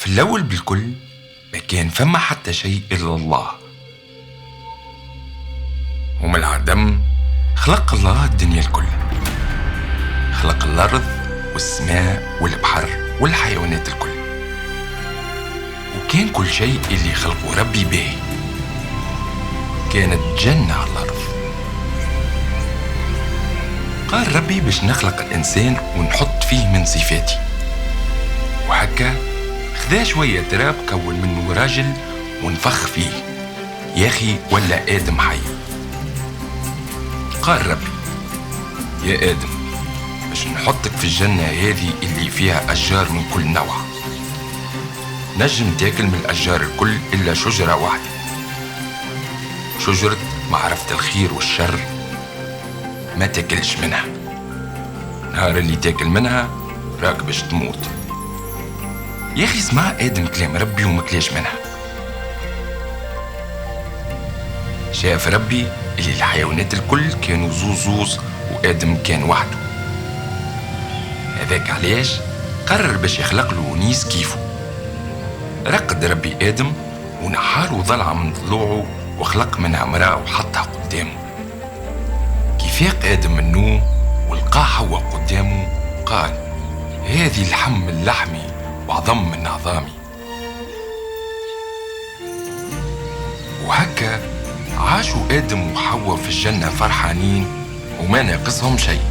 في الأول بالكل ما كان فما حتى شيء إلا الله، ومن العدم خلق الله الدنيا الكل. خلق الأرض والسماء والبحر والحيوانات الكل، وكان كل شيء اللي خلقه ربي باهي. كانت جنة على الأرض. قال ربي باش نخلق الإنسان ونحط فيه من صفاتي، وهكا خذا شوية تراب كون منه راجل ونفخ فيه، يا أخي ولا آدم حي. قال ربي يا آدم باش نحطك في الجنة هذه اللي فيها أشجار من كل نوع، نجم تاكل من الأشجار الكل إلا شجرة واحدة، شجرة معرفة الخير والشر ما تاكلش منها. نهار اللي تاكل منها راك باش تموت. يا أخي اسمع آدم كلام ربي ومكلاش منها. شاف ربي اللي الحيوانات الكل كانوا زوز وآدم كان وحده. هذاك علاش قرر باش يخلق له ونيس كيفه. رقد ربي آدم ونحاله ضلعة من ضلوعه وخلق منها امرأة وحطها قدامه. كيف ياق آدم من النوم ولقى حواء قدامه قال هذه اللحم من لحمي وعظم من عظامي. وهكا عاشوا آدم وحواء في الجنة فرحانين وما ناقصهم شيء.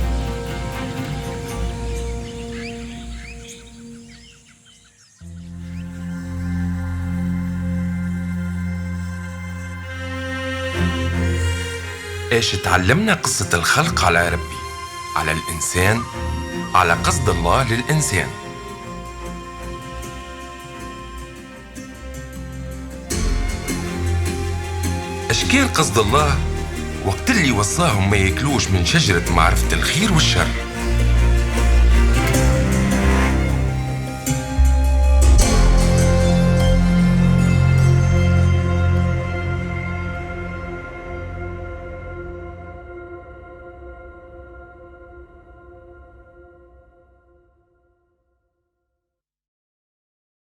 ايش تعلمنا قصة الخلق على ربي، على الإنسان، على قصد الله للإنسان. أشكال قصد الله وقت اللي وصاهم ما ياكلوش من شجرة معرفة الخير والشر.